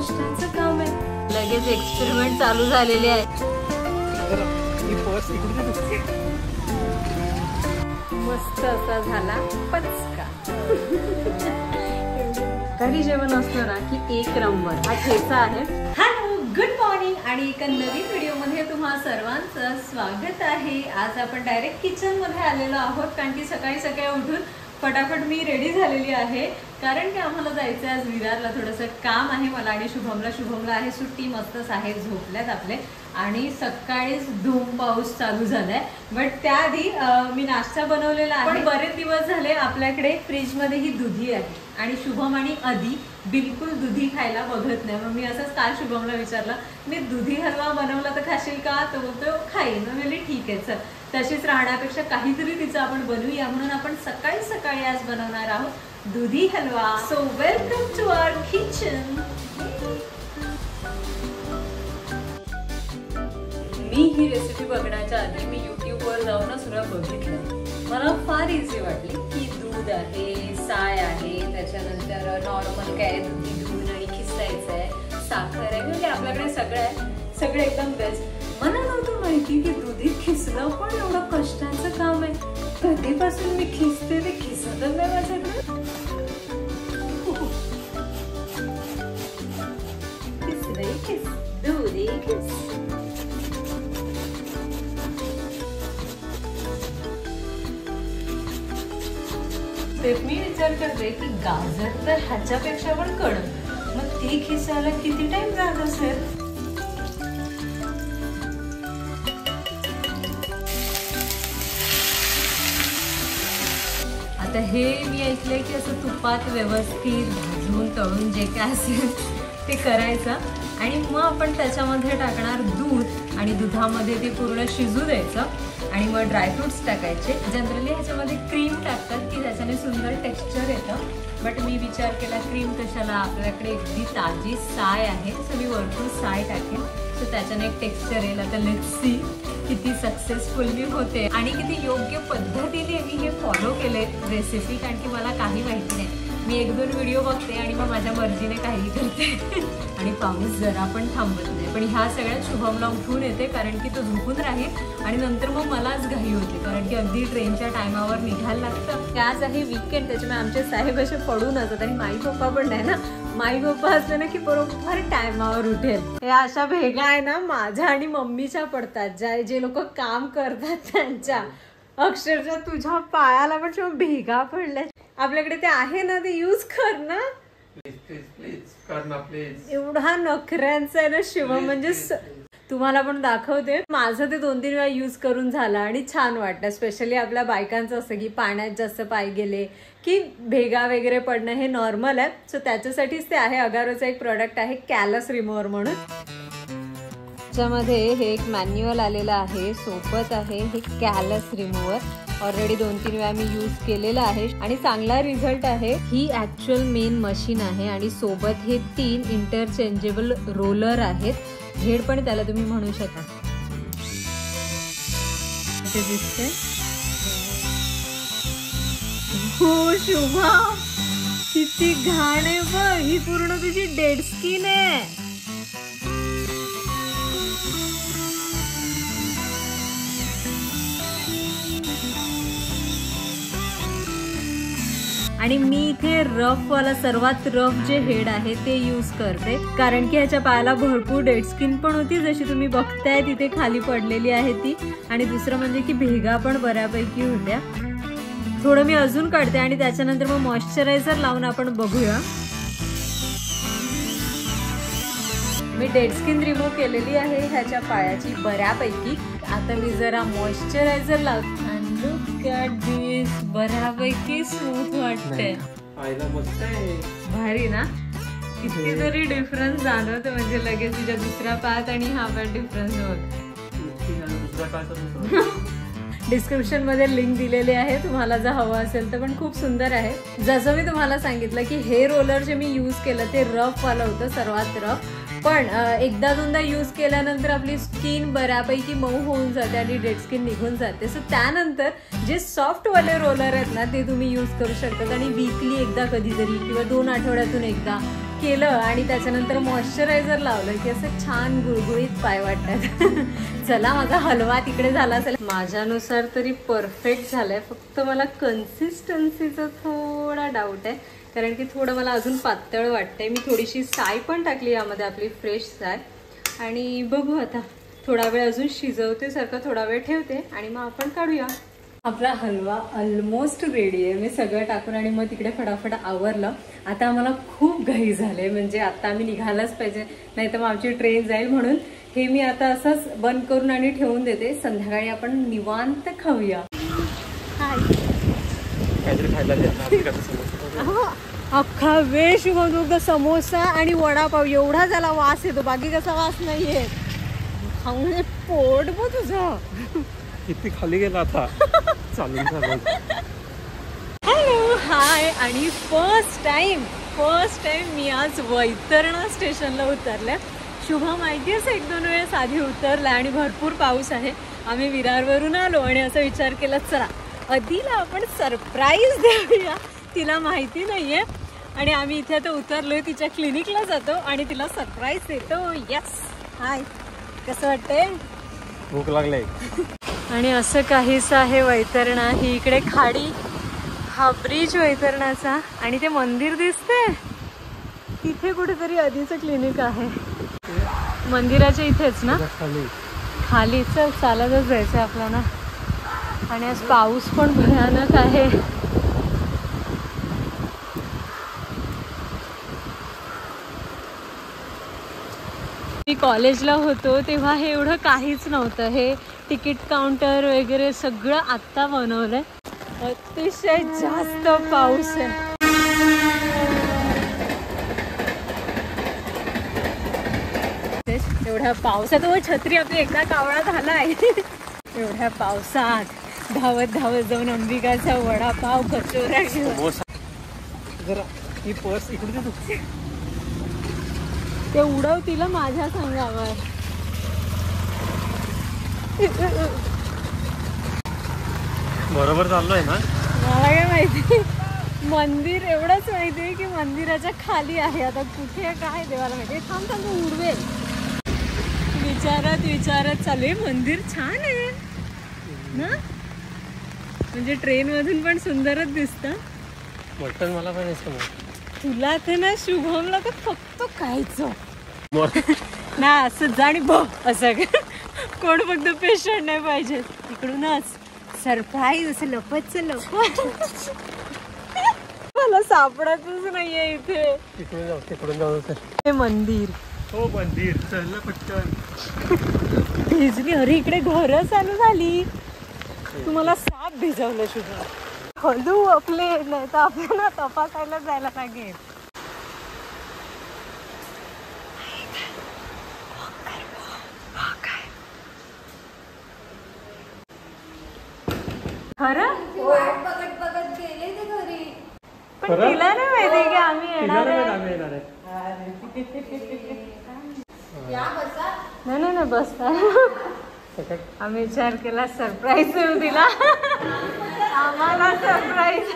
कष्टाचं काम आहे. लगेच एक्सपेरिमेंट चालू झालेले आहे. मस्त असा झाला पचका. घरी जेवण असलं ना की एक नंबर. हा ठेचा आहे. हॅलो, गुड मॉर्निंग आणि एका नवीन व्हिडिओमध्ये तुम्हा सर्वांचं स्वागत आहे. आज आपण डायरेक्ट किचन मध्ये आलेलो आहोत कारण की सकाळी सकाळी उठून फटाफट मी रेडी झालेली आहे कारण की आम्हाला जायचं आहे आज विरारला. थोडंसं काम आहे मला आणि शुभमला आहे सुट्टी. मस्तच आहे, झोपल्यात आपले आणि सकाळीच धूम पाऊस चालू झालाय. बट त्याआधी मी नाश्ता बनवलेला आहे. पण बरेच दिवस झाले आपल्याकडे फ्रीजमध्ये ही दुधी आहे आणि शुभम आणि आधी बिलकुल दुधी खायला बघत नाही. मग मी असंच काल शुभमला विचारलं, मी दुधी हलवा बनवला तर खाशील का? तो बोलतो खाईन. मग मी ठीक आहे, चल तशीच राहण्यापेक्षा काहीतरी तिचं आपण बनवूया म्हणून आपण सकाळी सकाळी आज बनवणार आहोत dudhi halwa. So welcome to our kitchen. मी ही रेसिपी बघण्याच्या आधी मी युट्यूबवर जाऊन सुद्धा बघितलं. मला फार इझी वाटली की दूध आहे, साय आहे, त्याच्यानंतर नॉर्मल काय दुधी दूध आणि खिसायचं आहे, साखर आहे, म्हणजे आपल्याकडे सगळं आहे, सगळं एकदम बेस्ट. मला नव्हतं माहिती की दुधीत खिसणं पण एवढं कष्टाचं काम आहे. कधीपासून मी खिसते ते खिसतच नाही माझ्याकडे. खिस दुधी खिस. मी विचार करते की गाजर तर ह्याच्यापेक्षा पण कडक, मग ती खिसायला किती टाइम जात असेल. आता हे मी ऐकलंय की असं तुपात व्यवस्थित भाजून तळून जे काय असेल ते करायचं आणि मग आपण त्याच्यामध्ये टाकणार दूध आणि दुधामध्ये ते पूर्ण शिजू द्यायचं आणि मग ड्रायफ्रुट्स टाकायचे. जनरली ह्याच्यामध्ये क्रीम टाकतात की त्याच्याने सुंदर टेक्स्चर येतं. बट मी विचार केला क्रीम कशाला, आपल्याकडे अगदी ताजी साय आहे, सो मी वरतून साय टाकेन, सो त्याच्याने एक टेक्स्चर येईल. आता लेट्स सी किती सक्सेसफुली होते आणि किती योग्य पद्धतीने मी हे फॉलो केले रेसिपी, कारण की मला काही माहिती नाही. मी एक दोन व्हिडिओ बघते आणि मग माझ्या मर्जीने काही करते आणि पाऊस जरा पण थांबत नाही. पण ह्या सगळ्यात शुभमला उठून येते कारण की तो झोपून राहील आणि नंतर मग मलाच घाई होते कारण की अगदी ट्रेनच्या टायमावर निघायला लागतं. आज आहे वीकेंड, त्याच्यामुळे आमचे साहेब असे पडून असतात आणि माई पप्पा पण नाही ना. माई पप्पा असले ना की बरोबर टायमावर उठेल. हे अशा भेगा आहे ना माझ्या आणि मम्मीच्या पडतात, जे लोक काम करतात त्यांच्या. अक्षरशः तुझ्या पायाला पण भेगा पडल्या. आपल्याकडे ते आहे ना, ते यूज कर ना. एवढा नखऱ्यांचा आहे ना शिव, म्हणजे तुम्हाला पण दाखवते. माझं ते 2-3 वेळा यूज करून झाला आणि छान वाटतं. स्पेशली आपल्या बायकांचं असं की पाण्यात जास्त पाय गेले की भेगा वगैरे पडणं हे नॉर्मल आहे. सो त्याच्यासाठीच ते आहे. अगारोचा एक प्रोडक्ट आहे कॅलस रिमूव्हर म्हणून. त्याच्यामध्ये हे एक मॅन्युअल आलेलं आहे, सोबत आहे हे कॅलस रिमूव्हर. ऑलरेडी 2-3 वेळा मी यूज केलेलं आहे आणि चांगला रिझल्ट आहे. ही ऍक्च्युअल मेन मशीन आहे आणि सोबत हे 3 इंटरचेंजेबल रोलर आहेत. हेड पण त्याला तुम्ही म्हणू शकता. इथे दिसते हो शुभा, किती घाण आहे बघ. ही पूर्ण तुझी डेड स्किन आहे. आणि मी इथे रफ वाला, सर्वात रफ जे हेड आहे ते यूज करते कारण की ह्याच्या पायाला भरपूर डेड स्किन पण होती, जशी तुम्ही बघताय तिथे खाली पडलेली आहे ती. आणि दुसरं म्हणजे की भेगा पण बऱ्यापैकी होत्या. थोडं मी अजून काढते आणि त्याच्यानंतर मग मॉइश्चरायझर लावून आपण बघूया. मी डेड स्किन रिमूव्ह केलेली आहे ह्याच्या पायाची बऱ्यापैकी. आता मी जरा मॉइश्चरायझर लावते. लुक ॲट दिस, बऱ्यापैकी स्मूथ वाटते. भारी ना. कितीतरी डिफरन्स जाणवतो, म्हणजे लगेच तुझ्या दुसऱ्या पायात आणि हा पायात डिफरन्स होत. डिस्क्रिप्शन मध्ये लिंक दिलेली आहे, तुम्हाला जर हवं असेल तर. पण खूप सुंदर आहे. जसं मी तुम्हाला सांगितलं की हे रोलर जे मी यूज केलं ते रफ वालं होतं, सर्वात रफ. पण एकदा दोनदा यूज केल्यानंतर आपली स्किन बऱ्यापैकी मऊ होऊन जाते आणि डेड स्किन निघून जाते. सो त्यानंतर जे सॉफ्ट वाले रोलर आहेत ना ते तुम्ही यूज करू शकतात आणि वीकली एकदा कधीतरी किंवा 2 आठवड्यातून एकदा केलं आणि त्याच्यानंतर मॉइश्चरायझर लावलं की असं छान गुळगुळीत पाय वाटतात. चला माझा हलवा तिकडे झाला असेल, माझ्यानुसार तरी परफेक्ट झालाय. फक्त मला कन्सिस्टन्सीचा थोडा डाऊट आहे, कारण की थोडं मला अजून पातळ वाटतंय. मी थोडीशी साय पण टाकली यामध्ये, आपली फ्रेश साय. आणि बघू आता थोडा वेळ अजून शिजवते सारखं, थोडा वेळ ठेवते आणि मग आपण काढूया. आपला हलवा ऑलमोस्ट रेडी आहे. मी सगळं टाकून आणि मग तिकडे फटाफट आवरलं. आता आम्हाला खूप घाई झाले, म्हणजे आता आम्ही निघायलाच पाहिजे, नाही तर मग आमची ट्रेन जाईल. म्हणून हे मी आता असंच बंद करून आणि ठेवून देते. संध्याकाळी आपण निवांत खाऊया. अख्खा वेश म्हणून समोसा आणि वडापाव एवढा झाला वास येतो, बाकी कसा वास नाहीये. खाऊन पोट बघ तुझं किती खाली गेला आता. चालून चालून. हॅलो, हाय. आणि फर्स्ट टाइम मी आज वैतरणा स्टेशनला उतरल्या. शुभा माहितीच 1-2 वेळेस आधी उतरला आणि भरपूर पाऊस आहे. आम्ही विरारवरून आलो आणि असा विचार केला, चला अदिला आपण सरप्राईज देऊया, तिला माहिती नाहीये. आणि आम्ही इथे आता उतरलोय, तिच्या क्लिनिकला जातो आणि तिला सरप्राईज देतो. यस, हाय. कसं वाटतंय? भूक लागले. आणि असं काहीच आहे वैतरणा. ही इकडे खाडी, हा ब्रिज वैतरणाचा, आणि ते मंदिर दिसते तिथे कुठेतरी आधीचं क्लिनिक आहे. मंदिराच्या इथेच ना खाली. चल चालतच जायचं आपल्याला. आणि आज पाऊस पण भयानक आहे. मी कॉलेजला होतो तेव्हा हे एवढं काहीच नव्हतं. हे तिकीट काउंटर वगैरे सगळं आत्ता बनवलंय. अतिशय जास्त पाऊस आहे. एवढ्या पावसात छत्री आपली एकदा कावळा झालाय. एवढ्या पावसात धावत धावत जाऊन अंबिकाचा वडापाव, कचोऱ्या घेऊन. जरा ही पर्स इकडे ते उडव तिला माझ्या संघावर. बरोबर चाललोय ना? मला काय माहिती. मंदिर एवढंच माहिती आहे की मंदिराच्या खाली आहे. आता कुठे काय देवाला माहिती. थांब थांब उडवेल. विचारत चालू आहे. मंदिर छान आहे ना, म्हणजे ट्रेन मधून पण सुंदरच दिसतं. मटण मला पण तुला तर ना, शुभमला तर फक्त खायचं ना. असं जाणी बघ, असं कोण फक्त पेशंट नाही पाहिजे. इकडूनच सरप्राईज असं लपतच मला सापडतच नाहीये इथे. तिकडून जाऊ. हे मंदिर. हो मंदिर. चल पटकन. भिजली. अरे इकडे घरं चालू झाली. तुम्हाला साप भिजवलं शुभम. हळू आपले, नाही तर आपल्याला तपासायला जायला लागेल. खरं बघत गेले ते घरी. पण तिला नाही माहिती की आम्ही येणार आहे. नाही बसता. आम्ही विचार केला सरप्राईज देऊ तिला. आम्हाला सरप्राईज.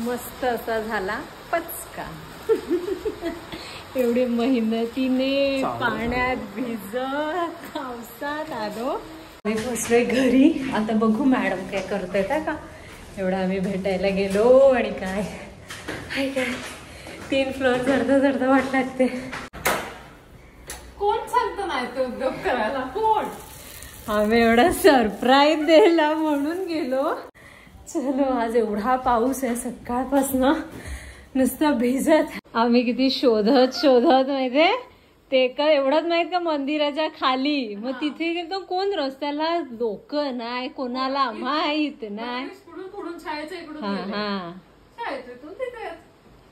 मस्त असा झाला पचका. एवढे मेहनतीने पाण्यात भिजत पावसात आलो. मी पोचलोय घरी. आता बघू मॅडम काय करताय का. एवढं आम्ही भेटायला गेलो आणि काय 3 फ्लोअर चढता वाट लागते. कोण सांगतो नाही तो उद्योग करायला. कोण. आम्ही एवढा सरप्राईज द्यायला म्हणून गेलो. चलो, आज एवढा पाऊस आहे सकाळपासून नुसतं भिजत. आम्ही किती शोधत माहितीये. ते का एवढंच माहित का मंदिराच्या खाली. मग तिथे गेलो कोण रस्त्याला लोक नाही, कोणाला माहित नाही.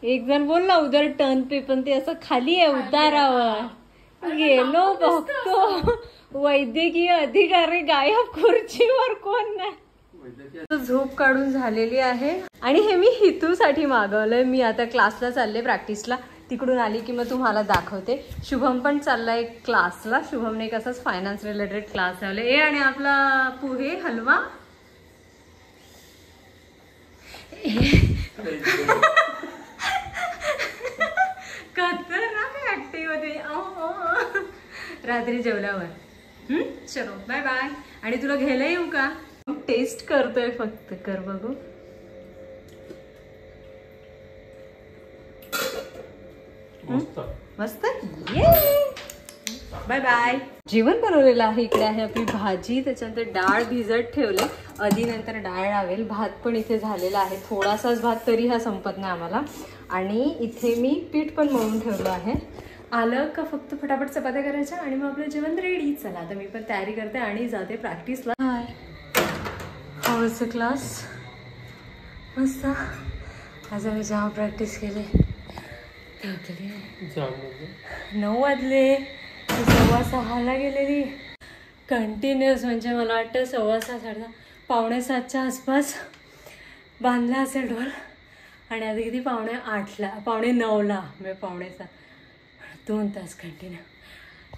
एक जण बोलला उधर टर्न पे, पण ते असं खाली आहे उतारावर. गेलो बघतो वैद्यकीय अधिकारी गायब, खुर्चीवर कोण नाही. झोप काढून झालेली आहे. आणि हे मी हितूसाठी मागवलंय. मी आता क्लासला चालले, प्रॅक्टिसला. तिकडून आली की मग तुम्हाला दाखवते. शुभम पण चाललाय क्लासला. शुभमने एक असाच फायनान्स रिलेटेड क्लास लावले. आणि आपला पोहे हलवा. रात्री जेवल्यावर. चलो बाय बाय. आणि तुला घ्यायला येऊ का? टेस्ट करतोय फक्त. कर बघू. मस्त. Bye bye. जेवण बनवलेलं आहे. इकडे आहे आपली भाजी, त्याच्यानंतर डाळ भिजत ठेवले, आधी नंतर डाळ लावेल. भात पण इथे झालेला आहे, थोडासाच भात, तरी हा संपत नाही आम्हाला. आणि इथे मी पीठ पण मळून ठेवलं आहे. आलं का फक्त फटाफट चपात्या करायच्या आणि मग आपलं जेवण रेडी. चला आता मी पण तयारी करते आणि जाते प्रॅक्टिसला. हाय, हाऊस क्लास मस्त. आज आम्ही जाम प्रॅक्टिस केली. 9 वाजले, 6:15ला गेलेली कंटिन्युअस. म्हणजे मला वाटतं 6:15 7:45च्या आसपास बांधला असेल ढोल. आणि आता किती 8:45ला 8:45ला म्हणजे 7:45 2 तास कंटिन्यू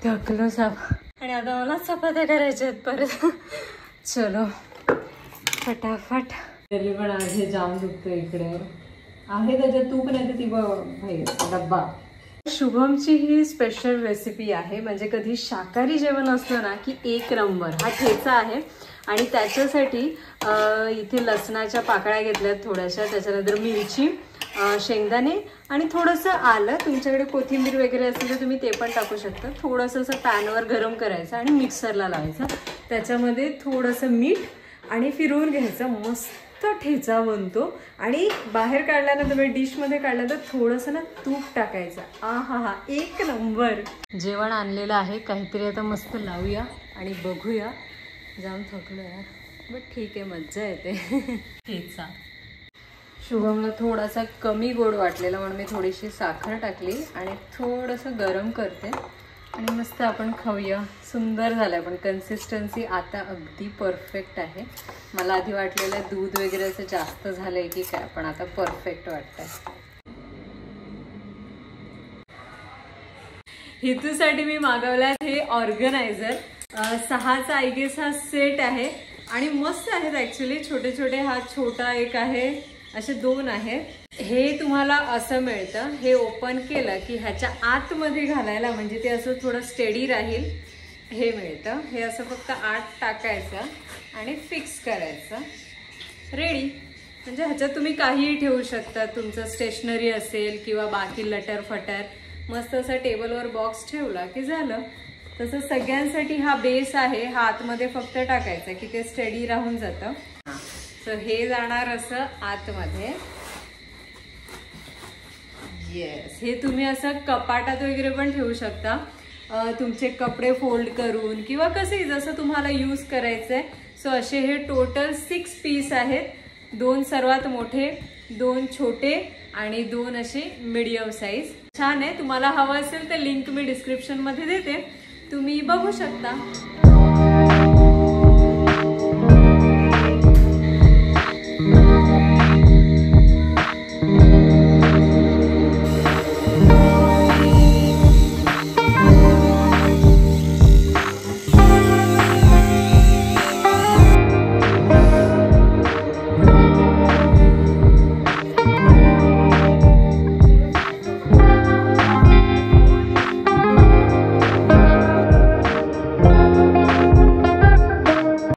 थकलो साप. आणि आता मला चपात्या करायच्या आहेत परत. चलो फटाफट. तरी पण आहे जाम दुखतो इकडे. आहे त्याच्यात तूप नाही तर ती भाई डब्बा. शुभमची ही स्पेशल रेसिपी आहे. म्हणजे कधी शाकाहारी जेवण असलं ना की एक नंबर. हा ठेचा आहे आणि त्याच्यासाठी इथे लसणाच्या पाकळ्या घेतल्यात थोड्याशा, त्याच्यानंतर मिरची, शेंगदाणे आणि थोडंसं आलं. तुमच्याकडे कोथिंबीर वगैरे असेल तर तुम्ही ते पण टाकू शकता. थोडंसं असं पॅनवर गरम करायचं आणि मिक्सरला लावायचं. त्याच्यामध्ये थोडंसं मीठ आणि फिरवून घ्यायचं. मस्त ठेचा बनतो. आणि बाहेर काढल्यानंतर म्हणजे डिशमध्ये काढल्यानंतर थोडंसं ना तूप टाकायचं. हा एक नंबर. जेवण आणलेलं आहे, काहीतरी आता मस्त लावूया आणि बघूया. जाम थकलो यार, बट ठीक आहे, मज्जा येते. ठेचा शुभमला थोडासा कमी गोड वाटलेला म्हणून मी थोडीशी साखर टाकली आणि थोडंसं गरम करते आणि मस्त आपण खाऊया. सुंदर झालं पण कन्सिस्टन्सी आता अगदी परफेक्ट आहे. मला आधी वाटलेलं दूध वगैरे असं जास्त झालंय की काय, पण आता परफेक्ट वाटतंय. हेतूसाठी मी मागवला हे ऑर्गनायझर. 6चा आय गेस हा सेट आहे आणि मस्त आहेत ॲक्च्युली. छोटे छोटे, हा छोटा एक आहे, असे 2 आहेत. हे तुम्हाला असं मिळतं. हे ओपन केलं की ह्याच्या आतमध्ये घालायला म्हणजे ते असं थोडं स्टेडी राहील हे मिळतं. हे असं फक्त आत टाकायचं आणि फिक्स करायचं. रेडी. म्हणजे ह्याच्यात तुम्ही काहीही ठेवू शकता. तुमचं स्टेशनरी असेल किंवा बाकी लटर फटर, मस्त असं टेबलवर बॉक्स ठेवला की झालं. तसं सगळ्यांसाठी हा बेस आहे. हा आतमध्ये फक्त टाकायचा की ते स्टेडी राहून जातं. सो हे जाणार असं आतमध्ये. येस. हे तुम्ही असं कपाटात वगैरे पण ठेवू शकता. तुमचे कपडे फोल्ड करून किंवा कसे जसं तुम्हाला यूज करायचंय. सो असे हे टोटल 6 पीस आहेत. 2 सर्वात मोठे, 2 छोटे आणि 2 असे मीडियम साईज. छान आहे. तुम्हाला हवं असेल तर लिंक मी डिस्क्रिप्शन मध्ये देते, तुम्ही बघू शकता.